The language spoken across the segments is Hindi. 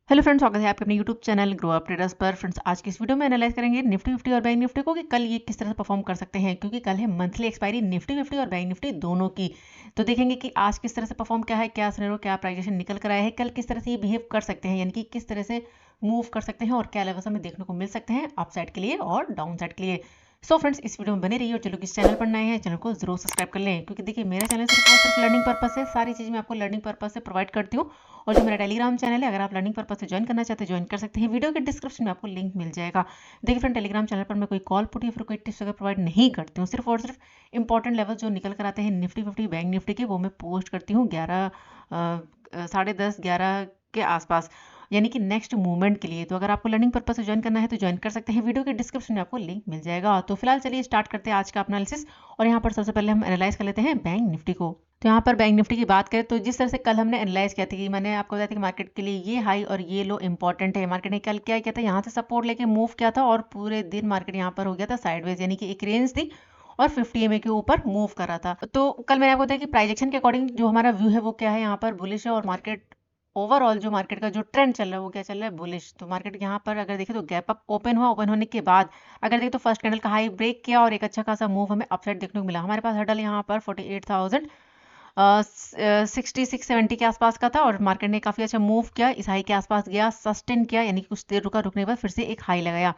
हेलो फ्रेंड्स, स्वागत है आपके अपने YouTube channel grow up traders पर। फ्रेंड्स, आज की इस वीडियो में एनालाइज करेंगे निफ्टी फिफ्टी और बैंक निफ्टी को कि कल ये किस तरह से परफॉर्म कर सकते हैं, क्योंकि कल है मंथली एक्सपायरी निफ्टी फिफ्टी और बैंक निफ्टी दोनों की। तो देखेंगे कि आज किस तरह से परफॉर्म क्या है, क्या सिनेरियो, क्या प्राइजेशन निकल कर आया है, कल किस तरह से ये बिहेव कर सकते हैं, यानी कि किस तरह से मूव कर सकते हैं और क्या लेवल्स हमें देखने को मिल सकते हैं अप साइड के लिए और डाउन साइड के लिए। सो फ्रेंड्स, इस वीडियो में बने रहिए और चलो किस चैनल पर नए हैं चैनल को जरूर सब्सक्राइब कर लें, क्योंकि देखिए मेरा चैनल सिर्फ और सिर्फ लर्निंग पर्पस है। सारी चीज़ मैं आपको लर्निंग पर्पस से प्रोवाइड करती हूँ। और जो मेरा टेलीग्राम चैनल है, अगर आप लर्निंग पर्पस से ज्वाइन करना चाहते हैं ज्वाइन कर सकते हैं। वीडियो के डिस्क्रिप्शन में आपको लिंक मिल जाएगा। देखिए फ्रेंड, टेलीग्राम चैनल पर मैं कोई कॉल पुट या फिर कोई टिप्स वगैरह प्रोवाइड नहीं करती हूँ। सिर्फ और सिर्फ इंपॉर्टेंट लेवल जो निकल कर आते हैं निफ्टी फिफ्टी बैंक निफ्टी के, वो मैं पोस्ट करती हूँ 10:30-11 के आसपास, यानी कि नेक्स्ट मूवमेंट के लिए। तो अगर आपको लर्निंग पर्पस से ज्वाइन करना है तो ज्वाइन कर सकते हैं। वीडियो के डिस्क्रिप्शन में आपको लिंक मिल जाएगा। तो फिलहाल चलिए स्टार्ट करते हैं आज का अपना एनालिसिस। और यहाँ पर सबसे पहले हम एनालाइज कर लेते हैं बैंक निफ्टी को। तो यहाँ पर बैंक निफ्टी की बात करें तो जिस तरह से कल हमने एनालाइज किया था कि मैंने आपको बताया था कि मार्केट के लिए ये हाई और ये लो इंपॉर्टेंट है। मार्केट ने कल क्या किया था, यहाँ से सपोर्ट लेके मूव किया था और पूरे दिन मार्केट यहाँ पर हो गया था साइडवेज, यानी कि एक रेंज थी और 50 EMA के ऊपर मूव कर रहा था। तो कल मैंने आपको बताया कि प्राइजेक्शन के अकॉर्डिंग जो हमारा व्यू है वो क्या है, यहाँ पर बुलिश है और मार्केट ओवरऑल जो मार्केट का जो ट्रेंड चल रहा है वो क्या चल रहा है, बुलिश। तो मार्केट यहाँ पर अगर देखें तो गैप अप ओपन हुआ, ओपन होने के बाद अगर देखें तो फर्स्ट कैंडल का हाई ब्रेक किया और एक अच्छा खासा मूव हमें अपसाइड देखने को मिला। हमारे पास हर्डल यहाँ पर 48,066-70 के आसपास का था और मार्केट ने काफी अच्छा मूव किया, इस हाई के आसपास गया, सस्टेन किया, यानी कि कुछ देर रुका, रुकने के बाद फिर से एक हाई लगाया।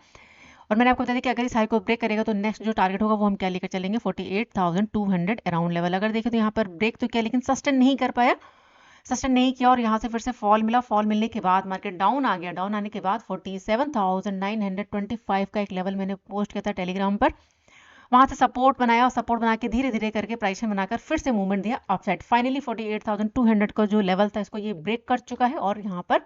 और मैंने आपको बताया कि अगर इस हाई को ब्रेक करेगा तो नेक्स्ट जो टारगेट होगा वो हम क्या लेकर चलेंगे, 48,200 अराउंड लेवल। अगर देखें तो यहाँ पर ब्रेक तो किया लेकिन सस्टेन नहीं कर पाया, सस्टेन नहीं किया और यहाँ से फिर से फॉल मिला। फॉल मिलने के बाद मार्केट डाउन आ गया। डाउन आने के बाद 47,925 का एक लेवल मैंने पोस्ट किया था टेलीग्राम पर, वहां से सपोर्ट बनाया और सपोर्ट बना के धीरे धीरे करके प्राइस बनाकर फिर से मूवमेंट दिया अपसाइड। फाइनली 48,200 का जो लेवल था इसको ये ब्रेक कर चुका है और यहाँ पर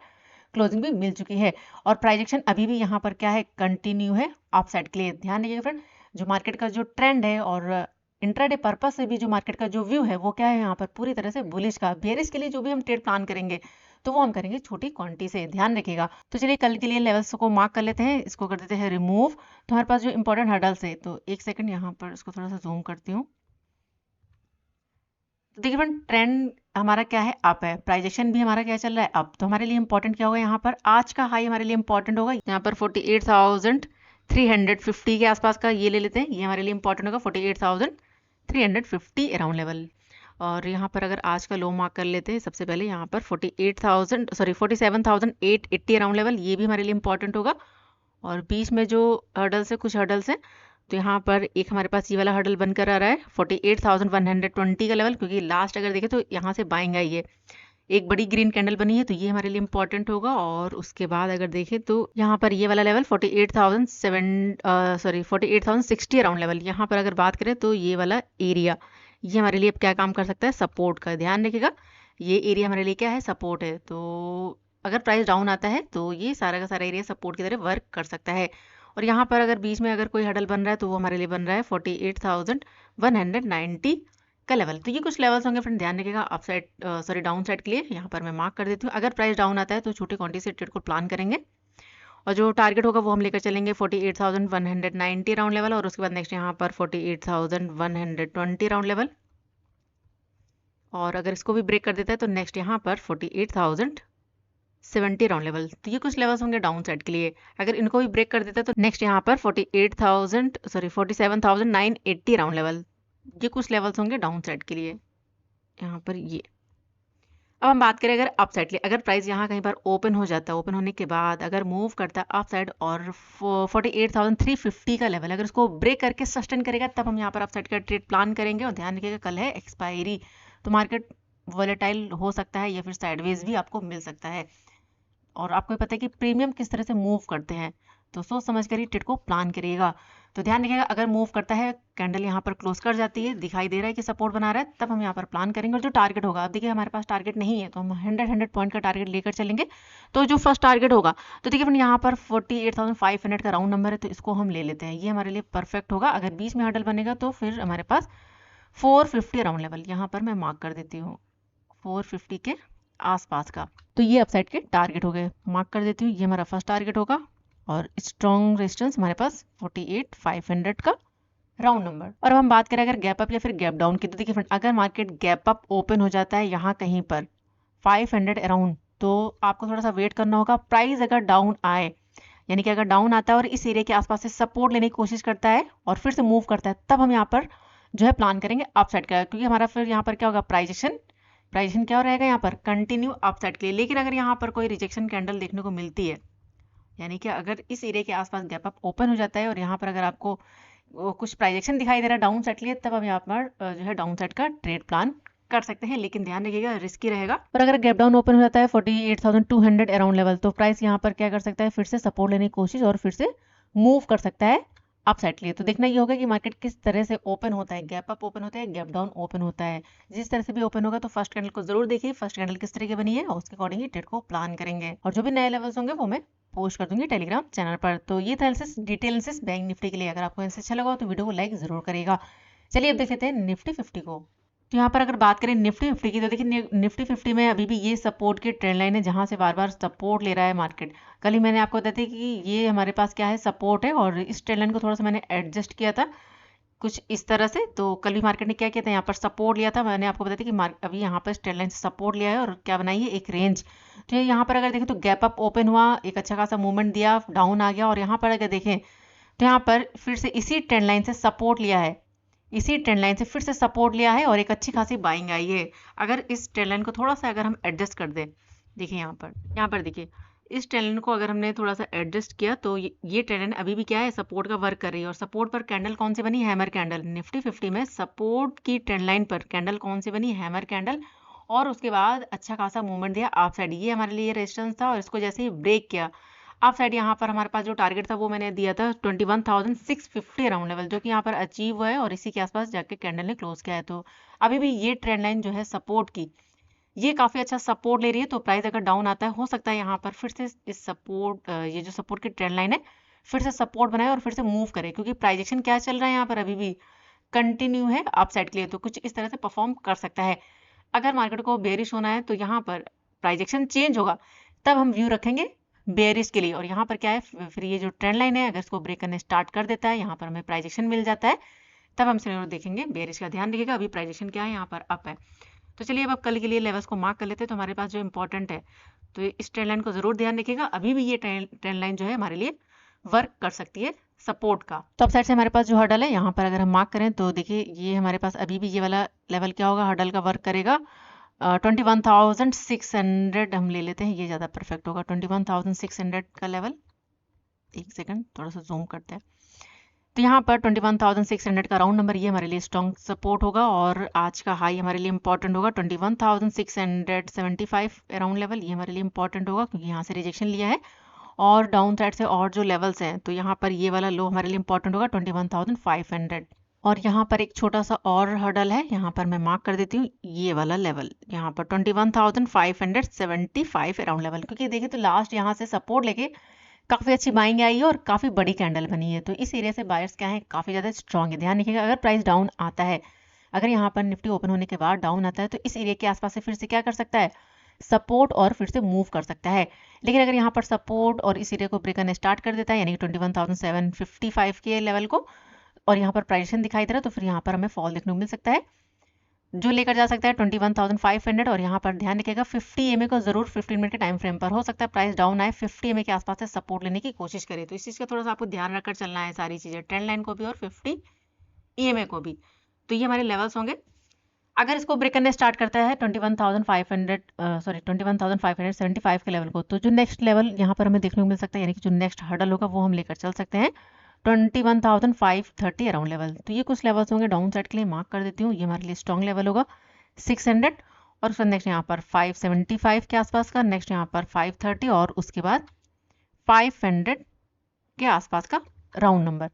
क्लोजिंग भी मिल चुकी है। और प्राइजेक्शन अभी भी यहाँ पर क्या है, कंटिन्यू है अपसाइड के लिए। ध्यान रखिएगा फ्रेंड, जो मार्केट का जो ट्रेंड है और इंट्राडे पर्पस से भी जो मार्केट का जो व्यू है वो क्या है, यहाँ पर पूरी तरह से बुलिश का। बेरिश के लिए जो भी हम ट्रेड प्लान करेंगे तो वो हम करेंगे छोटी क्वांटिटी से, ध्यान रखिएगा। तो चलिए कल के लिए लेवल्स को मार्क कर लेते हैं, इसको कर देते हैं रिमूव। तो हमारे पास जो इंपॉर्टेंट हर्डल्स है, तो एक सेकंड यहाँ पर इसको थोड़ा सा जूम करती हूँ। तो देखिए फ्रेंड, ट्रेंड हमारा क्या है, अप है। प्राइजेक्शन भी हमारा क्या चल रहा है, अप। तो हमारे लिए इंपॉर्टेंट क्या होगा, यहाँ पर आज का हाई हमारे लिए इंपॉर्टेंट होगा यहाँ पर 48,350 के आसपास का, ये ले लेते हैं। ये हमारे लिए इंपॉर्टेंट होगा 48,350 अराउंड लेवल। और यहाँ पर अगर आज का लो मार्क कर लेते हैं सबसे पहले, यहाँ पर 47,880 अराउंड लेवल, ये भी हमारे लिए इंपॉर्टेंट होगा। और बीच में जो हर्डल्स है, कुछ हर्डल्स हैं, तो यहाँ पर एक हमारे पास ये वाला हर्डल बनकर आ रहा है 48,120 का लेवल, क्योंकि लास्ट अगर देखें तो यहाँ से बाइंग आई है, एक बड़ी ग्रीन कैंडल बनी है, तो ये हमारे लिए इंपॉर्टेंट होगा। और उसके बाद अगर देखें तो यहाँ पर ये वाला लेवल 48,60 अराउंड लेवल, यहाँ पर अगर बात करें तो ये वाला एरिया, ये हमारे लिए क्या काम कर सकता है, सपोर्ट का। ध्यान रखिएगा, ये एरिया हमारे लिए क्या है, सपोर्ट है। तो अगर प्राइस डाउन आता है तो ये सारा का सारा एरिया सपोर्ट की तरह वर्क कर सकता है। और यहाँ पर अगर बीच में अगर कोई हडल बन रहा है तो वो हमारे लिए बन रहा है 48,190 का लेवल। तो ये कुछ लेवल्स होंगे फ्रेंड, ध्यान रखिएगा अप साइड डाउन साइड के लिए। यहाँ पर मैं मार्क कर देती हूँ। अगर प्राइस डाउन आता है तो छोटी क्वांटिटी से ट्रेड को प्लान करेंगे और जो टारगेट होगा वो हम लेकर चलेंगे 48,190 राउंड लेवल। और उसके बाद नेक्स्ट यहाँ पर 48,120 राउंड लेवल। और अगर इसको भी ब्रेक कर देता है तो नेक्स्ट यहाँ पर 48,070 राउंड लेवल। तो ये कुछ लेवल्स होंगे डाउन साइड के लिए। अगर इनको भी ब्रेक कर देता है तो नेक्स्ट यहाँ पर 47,980 राउंड लेवल, ये कुछ लेवल्स होंगे डाउन साइड के लिए यहाँ पर ये। अब हम बात करें अगर अप साइड के लिए, अगर प्राइस यहाँ कहीं पर ओपन हो जाता है, ओपन होने के बाद अगर मूव करता है अप साइड और 48,350 का लेवल अगर इसको ब्रेक करके सस्टेन करेगा, तब हम यहाँ पर अप साइड का ट्रेड प्लान करेंगे। और ध्यान रखिएगा कल है एक्सपायरी, तो मार्केट वॉलेटाइल हो सकता है या फिर साइडवेज भी आपको मिल सकता है। और आपको पता है कि प्रीमियम किस तरह से मूव करते हैं, तो सोच समझ कर ही ट्रेड को प्लान करिएगा। तो ध्यान रखिएगा, अगर मूव करता है, कैंडल यहाँ पर क्लोज कर जाती है, दिखाई दे रहा है कि सपोर्ट बना रहा है, तब हम यहाँ पर प्लान करेंगे। और जो टारगेट होगा, अब देखिए हमारे पास टारगेट नहीं है तो हम 100 पॉइंट का टारगेट लेकर चलेंगे। तो जो फर्स्ट टारगेट होगा, तो देखिए यहाँ पर 48,500 का राउंड नंबर है, तो इसको हम ले लेते हैं, ये हमारे लिए परफेक्ट होगा। अगर बीच में हडल बनेगा तो फिर हमारे पास 450 राउंड लेवल, यहाँ पर मैं मार्क कर देती हूँ 450 के आसपास का। तो ये अपसाइड के टारगेट हो गए, मार्क कर देती हूँ, ये हमारा फर्स्ट टारगेट होगा। और स्ट्रॉन्ग रेजिस्टेंस हमारे पास 48,500 का राउंड नंबर। और अब हम बात करें अगर गैप अप या फिर गैप डाउन की, तो देखिए फ्रेंड, अगर मार्केट गैप अप ओपन हो जाता है यहाँ कहीं पर 500 अराउंड, तो आपको थोड़ा सा वेट करना होगा। प्राइस अगर डाउन आए, यानी कि अगर डाउन आता है और इस एरिया के आसपास से सपोर्ट लेने की कोशिश करता है और फिर से मूव करता है, तब हम यहाँ पर जो है प्लान करेंगे अपसाइड का, क्योंकि हमारा फिर यहाँ पर क्या होगा, प्राइजेशन क्या रहेगा यहाँ पर, कंटिन्यू अपसाइड के लिए। लेकिन अगर यहाँ पर कोई रिजेक्शन कैंडल देखने को मिलती है, यानी कि अगर इस एरिया के आसपास गैप अप ओपन हो जाता है और यहाँ पर अगर आपको कुछ प्राइजेक्शन दिखाई दे रहा है डाउन साइड के लिए, तब हम यहाँ पर जो है डाउन साइड का ट्रेड प्लान कर सकते हैं। लेकिन ध्यान रखिएगा, रिस्की रहेगा। और अगर गैप डाउन ओपन हो जाता है 48,200 अराउंड लेवल, तो प्राइस यहाँ पर क्या कर सकता है, फिर से सपोर्ट लेने की कोशिश और फिर से मूव कर सकता है अपसाइड के लिए। तो देखना ये होगा कि मार्केट किस तरह से ओपन होता है, गैप अप ओपन होता है, गैप डाउन ओपन होता है। जिस तरह से भी ओपन होगा तो फर्स्ट कैंडल को जरूर देखिए, फर्स्ट कैंडल किस तरह की बनी है और उसके अकॉर्डिंग ही ट्रेड को प्लान करेंगे। और जो भी नए लेवल्स होंगे वो मैं पोस्ट कर दूंगी टेलीग्राम चैनल पर। तो ये था analysis, detail analysis bank Nifty के लिए। अगर आपको एनालिसिस अच्छा लगा तो वीडियो को लाइक जरूर करिएगा। चलिए अब देख लेते हैं निफ्टी 50 को। तो यहाँ पर अगर बात करें निफ्टी 50 की, तो देखिए निफ्टी 50 में अभी भी ये सपोर्ट की ट्रेंड लाइन है, जहाँ से बार बार सपोर्ट ले रहा है मार्केट। कल ही मैंने आपको बताया था कि ये हमारे पास क्या है, सपोर्ट है, और इस ट्रेंड लाइन को थोड़ा सा मैंने एडजस्ट किया था कुछ इस तरह से। तो कल भी मार्केट ने क्या किया था, यहाँ पर सपोर्ट लिया था। मैंने आपको बताया था कि अभी यहाँ पर ट्रेंड लाइन से सपोर्ट लिया है और क्या बनाई है, एक रेंज। तो यहाँ पर अगर देखें तो गैप अप ओपन हुआ, एक अच्छा खासा मूवमेंट दिया, डाउन आ गया, और यहाँ पर अगर देखें तो यहाँ पर फिर से इसी ट्रेंड लाइन से सपोर्ट लिया है, इसी ट्रेंड लाइन से फिर से सपोर्ट लिया है और एक अच्छी खासी बाइंग आई है। अगर इस ट्रेंड लाइन को थोड़ा सा अगर हम एडजस्ट कर दें, देखिए यहाँ पर देखिए इस ट्रेंड लाइन को अगर हमने थोड़ा सा एडजस्ट किया तो ये ट्रेंड लाइन अभी भी क्या है, सपोर्ट का वर्क कर रही है। और सपोर्ट पर कैंडल कौन सी बनी, हैमर कैंडल। निफ्टी 50 में सपोर्ट की ट्रेंड लाइन पर कैंडल कौन सी बनी, हैमर कैंडल। और उसके बाद अच्छा खासा मूवमेंट दिया आप साइड, ये हमारे लिए रेजिस्टेंस था, और इसको जैसे ही ब्रेक किया आप साइड, यहाँ पर हमारे पास जो टारगेट था वो मैंने दिया था 21,650 अराउंड लेवल, जो कि यहाँ पर अचीव हुआ है और इसी के आसपास जाके कैंडल ने क्लोज किया है। तो अभी भी ये ट्रेंड लाइन जो है सपोर्ट की, ये काफी अच्छा सपोर्ट ले रही है। तो प्राइस अगर डाउन आता है, हो सकता है यहाँ पर फिर से इस सपोर्ट, ये जो सपोर्ट की ट्रेंड लाइन है, फिर से सपोर्ट बनाए और फिर से मूव करे, क्योंकि प्राइजेक्शन क्या चल रहा है यहाँ पर, अभी भी कंटिन्यू है अपसाइड के लिए। तो कुछ इस तरह से परफॉर्म कर सकता है। अगर मार्केट को बेरिश होना है तो यहाँ पर प्राइजेक्शन चेंज होगा, तब हम व्यू रखेंगे बेरिश के लिए। और यहाँ पर क्या है, फिर ये जो ट्रेंड लाइन है अगर इसको ब्रेक करने स्टार्ट कर देता है, यहाँ पर हमें प्राइजेक्शन मिल जाता है, तब हम सिनेरियो देखेंगे बेरिश का। ध्यान रखिएगा अभी प्राइजेक्शन क्या है, यहाँ पर अप है। तो चलिए अब कल के लिए लेवल्स को मार्क कर लेते हैं। तो हमारे पास जो इंपॉर्टेंट है, तो इस ट्रेंड लाइन को जरूर ध्यान रखिएगा। अभी भी ये ट्रेंड लाइन जो है हमारे लिए वर्क कर सकती है सपोर्ट का। तो अब साइड से हमारे पास जो हर्डल है, यहाँ पर अगर हम मार्क करें तो देखिए ये हमारे पास अभी भी ये वाला लेवल क्या होगा, हर्डल का वर्क करेगा। 21,600 हम ले लेते हैं, ये ज़्यादा परफेक्ट होगा। 21,600 का लेवल, एक सेकंड थोड़ा सा जूम करते हैं। तो यहाँ पर 21,600 का राउंड नंबर, ये हमारे लिए स्ट्रॉन्ग सपोर्ट होगा। और आज का हाई हमारे लिए इंपॉर्टेंट होगा 21,675 अराउंड लेवल, ये हमारे लिए इंपॉर्टेंट होगा, क्योंकि यहाँ से रिजेक्शन लिया है। और डाउन साइड से और जो लेवल्स हैं, तो यहाँ पर ये वाला लो हमारे लिए इंपॉर्टेंट होगा 21,500। और यहाँ पर एक छोटा सा और हर्डल है, यहाँ पर मैं मार्क कर देती हूँ ये वाला लेवल, यहाँ पर 21,575 अराउंड लेवल। क्योंकि देखिए तो लास्ट यहाँ से सपोर्ट लेके काफ़ी अच्छी बाइंग आई है और काफ़ी बड़ी कैंडल बनी है। तो इस एरिया से बायर्स क्या है, काफ़ी ज़्यादा स्ट्रॉन्ग है। ध्यान रखिएगा अगर प्राइस डाउन आता है, अगर यहाँ पर निफ्टी ओपन होने के बाद डाउन आता है, तो इस एरिया के आसपास से फिर से क्या कर सकता है, सपोर्ट और फिर से मूव कर सकता है। लेकिन अगर यहाँ पर सपोर्ट और इस एरिया को ब्रेक करने स्टार्ट कर देता है, यानी कि 21,755 के लेवल को, और यहाँ पर प्राइजेशन दिखाई दे रहा है, तो फिर यहाँ पर हमें फॉल देखने को मिल सकता है, जो लेकर जा सकता है 21,500। और यहाँ पर ध्यान रखिएगा 50 EMA को जरूर 15 मिनट के टाइम फ्रेम पर, हो सकता है प्राइस डाउन आए 50 EMA के आसपास से सपोर्ट लेने की कोशिश करे। तो इस चीज़ का थोड़ा सा आपको ध्यान रखकर चलना है, सारी चीज़ें, ट्रेंड लाइन को भी और 50 EMA को भी। तो ये हमारे लेवल्स होंगे। अगर इसको ब्रेक करने स्टार्ट करता है 21,575 के लेवल को, तो जो नेक्स्ट लेवल यहाँ पर हमें देखने को मिल सकता है, यानी कि जो नेक्स्ट हर्डल होगा वो हम लेकर चल सकते हैं 21,530 अराउंड लेवल। तो ये कुछ लेवल्स होंगे डाउन साइड के लिए, मार्क कर देती हूँ। ये हमारे लिए स्ट्रॉन्ग लेवल होगा 600, और उसका नेक्स्ट यहाँ पर 575 के आसपास का, नेक्स्ट यहाँ पर 530, और उसके बाद 500 के आसपास का राउंड नंबर।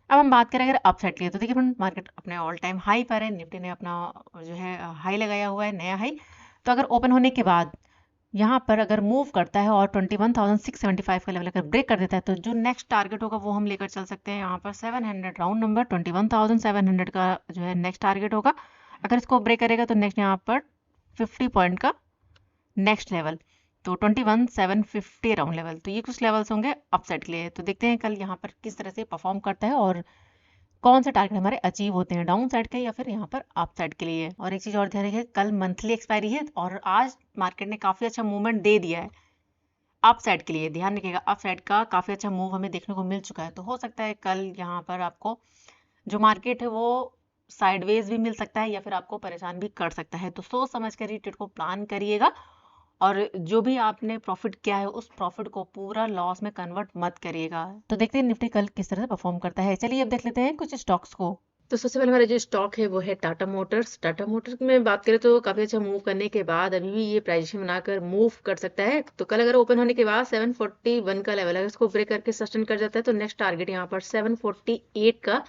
अब हम बात करें अगर अपसाइड के लिए, तो देखिए मार्केट अपने ऑल टाइम हाई पर है, निफ्टी ने अपना जो है हाई लगाया हुआ है, नया हाई। तो अगर ओपन होने के बाद यहाँ पर अगर मूव करता है और 21,675 का लेवल अगर ब्रेक कर देता है, तो जो नेक्स्ट टारगेट होगा वो हम लेकर चल सकते हैं यहाँ पर 700 राउंड नंबर, 21,700 का जो है नेक्स्ट टारगेट होगा। अगर इसको ब्रेक करेगा तो नेक्स्ट यहाँ पर 50 पॉइंट का नेक्स्ट लेवल, तो 21,750 राउंड लेवल। तो ये कुछ लेवल्स होंगे अपसाइड के लिए। तो देखते हैं कल यहाँ पर किस तरह से परफॉर्म करता है और कौन से टारगेट हमारे अचीव होते हैं, डाउन साइड के या फिर यहाँ पर अप साइड के लिए। और एक चीज़ और ध्यान रखिए, कल मंथली एक्सपायरी है और आज मार्केट ने काफ़ी अच्छा मूवमेंट दे दिया है अप साइड के लिए। ध्यान रखिएगा, अप साइड का काफ़ी अच्छा मूव हमें देखने को मिल चुका है, तो हो सकता है कल यहाँ पर आपको जो मार्केट है वो साइडवेज भी मिल सकता है या फिर आपको परेशान भी कर सकता है। तो सोच समझ कर ही ट्रेड को प्लान करिएगा और जो भी आपने प्रॉफिट किया है उस प्रॉफिट को पूरा लॉस में कन्वर्ट मत करिएगा। तो देखते हैं निफ्टी कल किस तरह से परफॉर्म करता है। चलिए अब देख लेते हैं कुछ स्टॉक्स को। तो सबसे पहले हमारा जो स्टॉक है वो है टाटा मोटर्स। टाटा मोटर्स में बात करें तो काफ़ी अच्छा मूव करने के बाद अभी भी ये प्राइजेशन बनाकर मूव कर सकता है। तो कल अगर ओपन होने के बाद 741 का लेवल अगर इसको ब्रेक करके सस्टेन कर जाता है तो नेक्स्ट टारगेट यहाँ पर 748 का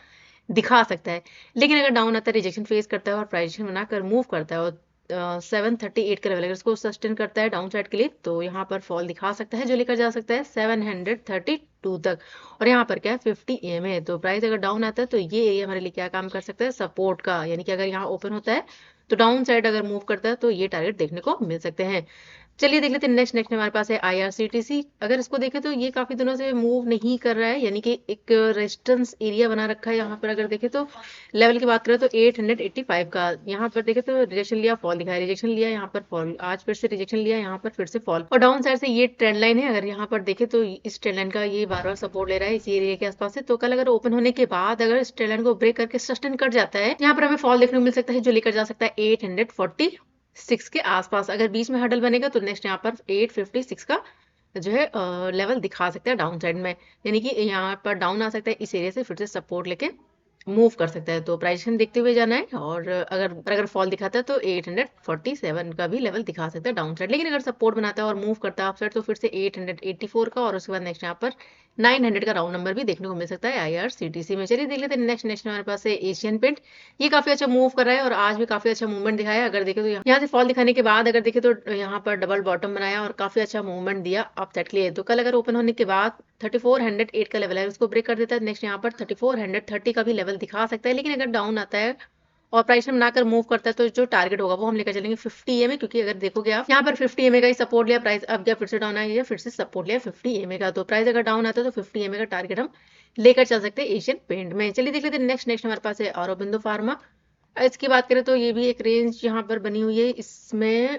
दिखा सकता है। लेकिन अगर डाउन आता है, रिजेक्शन फेस करता है और प्राइजेशन बनाकर मूव करता है और 738 का लेवल अगर इसको सस्टेन करता है डाउन साइड के लिए तो यहाँ पर फॉल दिखा सकता है जो लेकर जा सकता है 732 तक। और यहाँ पर क्या है 50 EMA है, तो प्राइस अगर डाउन आता है तो ये एरिया हमारे लिए क्या काम कर सकता है, सपोर्ट का। यानी कि अगर यहाँ ओपन होता है तो डाउन साइड अगर मूव करता है तो ये टारगेट देखने को मिल सकते हैं। चलिए देख लेते हैं नेक्स्ट हमारे पास है IRCTC। अगर इसको देखें तो ये काफी दिनों से मूव नहीं कर रहा है, यानी कि एक रेजिस्टेंस एरिया बना रखा है। यहाँ पर अगर देखें तो लेवल की बात करें तो 885 का, यहाँ पर देखें तो रिजेक्शन लिया फॉल दिखाया, रिजेक्शन लिया यहाँ पर फॉल, आज फिर से रिजेक्शन लिया यहाँ पर फिर से फॉल। और डाउन साइड से ये ट्रेंड लाइन है, अगर यहाँ पर देखें तो इस ट्रेंड लाइन का ये बार बार सपोर्ट ले रहा है इसी एरिया के आसपास से। तो कल अगर ओपन होने के बाद अगर इस ट्रेंड लाइन को ब्रेक करके सस्टेन कर जाता है, यहाँ पर हमें फॉल देखने को मिल सकता है जो लेकर जा सकता है 846 के आसपास। अगर बीच में हडल बनेगा तो नेक्स्ट यहाँ पर 856 का जो है लेवल दिखा सकता है डाउन साइड में, यानी कि यहाँ पर डाउन आ सकता है इस एरिया से फिर से सपोर्ट लेके मूव कर सकता है। तो प्राइजेशन देखते हुए जाना है और अगर फॉल दिखाता है तो 847 का भी लेवल दिखा सकता है डाउन साइड। लेकिन अगर सपोर्ट बनाता है और मूव करता है अप साइड तो फिर से 884 का और उसके बाद नेक्स्ट यहाँ पर 900 का राउंड नंबर भी देखने को मिल सकता है IRCTC में। चलिए देख लेते हैं नेक्स्ट हमारे पास है एशियन पेंट। ये काफी अच्छा मूव कर रहा है और आज भी काफी अच्छा मूवमेंट दिखाया। अगर देखें तो यहाँ से फॉल दिखाने के बाद अगर देखें तो यहाँ पर डबल बॉटम बनाया और काफी अच्छा मूवमेंट दिया अप साइड के लिए। तो कल अगर ओपन होने के बाद 3408 का लेवल है उसको ब्रेक कर देता है, नेक्स्ट यहाँ पर 3430 का भी लेवल दिखा सकता है। लेकिन अगर डाउन आता है और प्राइस में बनाकर मूव करता है तो जो टारगेट होगा वो हम लेकर चलेंगे 50 EMA, क्योंकि अगर देखोगे आप यहाँ पर 50 EMA का ही सपोर्ट लिया, प्राइस अब गया फिर से डाउन आ गया, फिर से सपोर्ट लिया 50 EMA का। तो प्राइस अगर डाउन आता है तो 50 EMA का टारगेट हम लेकर चल सकते हैं एशियन पेंट में। चलिए देख लेते हैं नेक्स्ट हमारे पास है औरोबिंदो फार्मा। इसकी बात करें तो ये भी एक रेंज यहाँ पर बनी हुई है इसमें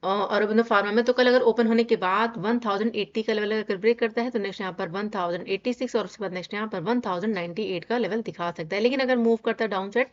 औरोबिंदो फार्मा में। तो कल अगर ओपन होने के बाद 1080 का लेवल अगर ब्रेक करता है तो नेक्स्ट यहाँ पर 1086 और उसके बाद नेक्स्ट यहाँ पर 1098 का लेवल दिखा सकता है। लेकिन अगर मूव करता है डाउन साइड,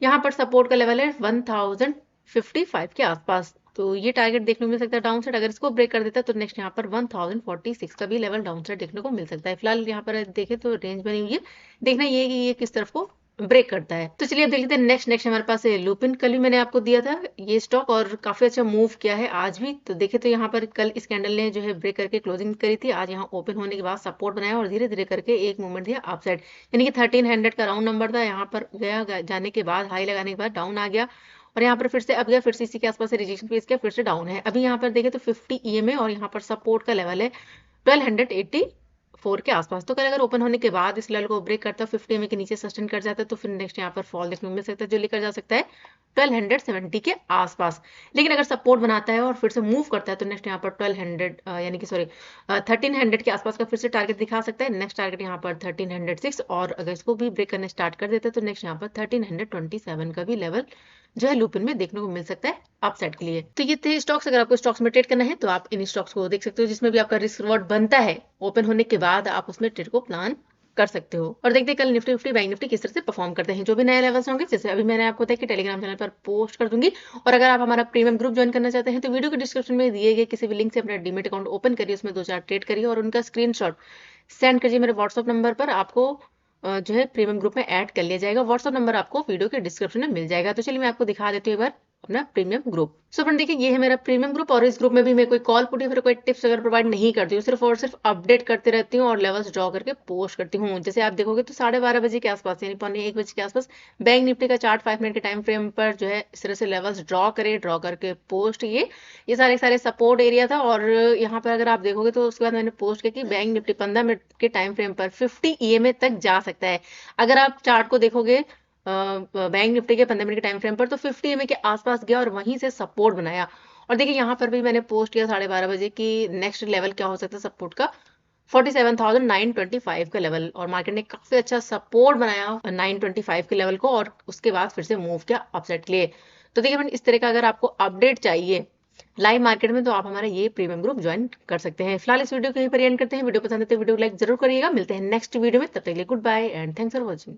यहाँ पर सपोर्ट का लेवल है 1055 के आसपास, तो ये टारगेट देखने को मिल सकता है डाउन साइड। अगर इसको ब्रेक कर देता है तो नेक्स्ट यहाँ पर 1046 का भी लेवल डाउन साइड देखने को मिल सकता है। फिलहाल यहाँ पर देखें तो रेंज बनी हुई है, देखना ये कि ये किस तरफ को ब्रेक करता है। तो चलिए अब देख लेते हैं नेक्स्ट हमारे पास है लुपिन। कल भी मैंने आपको दिया था ये स्टॉक और काफी अच्छा मूव किया है आज भी। तो देखे तो यहाँ पर कल इस कैंडल ने जो है ब्रेक करके क्लोजिंग करी थी, आज यहाँ ओपन होने के बाद सपोर्ट बनाया और धीरे धीरे करके एक मूवमेंट दिया अप साइड, यानी कि 1300 का राउंड नंबर था। यहाँ पर गया, जाने के बाद हाई लगाने के बाद डाउन आ गया और यहाँ पर फिर से अब गया, फिर से इसी के आसपास से रिजेक्शन फेस किया, फिर से डाउन है। अभी यहाँ पर देखे तो 50 EMA और यहाँ पर सपोर्ट का लेवल है 1284 के आसपास। तो कल अगर ओपन होने के बाद इस लेवल को ब्रेक करता है 50 EMA के नीचे सस्टेन कर जाता है तो फिर नेक्स्ट यहाँ पर फॉल देखने को मिल सकता है जो लेकर जा सकता है 1270 के आसपास। लेकिन अगर सपोर्ट बनाता है और फिर से मूव करता है तो नेक्स्ट यहाँ पर 1200 यानी कि 1300 के आसपास का फिर से टारगेट दिखा सकता है। नेक्स्ट टारगेट यहाँ पर 1306 और अगर इसको भी ब्रेक करने स्टार्ट कर देता है तो नेक्स्ट यहाँ पर 1327 का भी लेवल जो है लुपिन में देखने को मिल सकता है अपसाइड के लिए। तो ये थे स्टॉक्स। अगर आपको स्टॉक्स में ट्रेड करना है तो आप इन स्टॉक्स को देख सकते हो जिसमें भी आपका रिस्क रिवॉर्ड बनता है, ओपन होने के बाद आप उसमें ट्रेड को प्लान कर सकते हो। और देखते हैं कल निफ्टी फिफ्टी बैंक निफ्टी किस तरह से परफॉर्म करते हैं। जो भी नए लेवल्स होंगे जैसे अभी मैंने आपको बताया कि टेलीग्राम चैनल पर पोस्ट कर दूंगी, और अगर आप हमारा प्रीमियम ग्रुप ज्वाइन करना चाहते हैं तो वीडियो के डिस्क्रिप्शन में दिए गए किसी भी लिंक से अपना डीमेट अकाउंट ओपन करिए, उसमें 2-4 ट्रेड करिए और उनका स्क्रीनशॉट सेंड करिए मेरे व्हाट्सअप नंबर पर। आपको जो है प्रीमियम ग्रुप में ऐड कर लिया जाएगा। व्हाट्सअप नंबर आपको वीडियो के डिस्क्रिप्शन में मिल जाएगा। तो चलिए मैं आपको दिखा देती हूँ एक बार अपना प्रीमियम ग्रुप। सो फ्रेंड देखिए ये है मेरा प्रीमियम ग्रुप और इस ग्रुप में भी मैं कोई कॉल पुट या फिर कोई टिप्स अगर प्रोवाइड नहीं करती हूँ, सिर्फ और सिर्फ अपडेट करते रहती हूँ और लेवल्स ड्रॉ करके पोस्ट करती हूँ। जैसे आप देखोगे तो 12:30 बजे के आसपास यानी 12:45 बजे के आसपास बैंक निफ्टी का चार्ट 5 मिनट के टाइम फ्रेम पर जो है इस तरह से लेवल्स ड्रॉ करके पोस्ट ये सारे सपोर्ट एरिया था। और यहाँ पर अगर आप देखोगे तो उसके बाद मैंने पोस्ट किया कि बैंक निफ्टी 15 मिनट के टाइम फ्रेम पर 50 EMA तक जा सकता है। अगर आप चार्ट को देखोगे बैंक निफ्टी के 15 मिनट के टाइम फ्रेम पर तो 50 EMA के आसपास गया और वहीं से सपोर्ट बनाया। और देखिए यहाँ पर भी मैंने पोस्ट किया 12:30 बजे कि नेक्स्ट लेवल क्या हो सकता है सपोर्ट का 47,925 का लेवल, और मार्केट ने काफी अच्छा सपोर्ट बनाया 925 के लेवल को, और उसके बाद फिर से मूव किया अपसाइड के लिए। तो देखिए फ्रेंड, इस तरह का अगर आपको अपडेट चाहिए लाइव मार्केट में, तो आप हमारा ये प्रीमियम ग्रुप ज्वाइन कर सकते हैं। फिलहाल इस वीडियो को यहीं पर एंड करते हैं। वीडियो पसंद है तो वीडियो को लाइक जरूर करिएगा। मिलते हैं नेक्स्ट वीडियो में, तब तक के लिए goodbye and thanks for watching.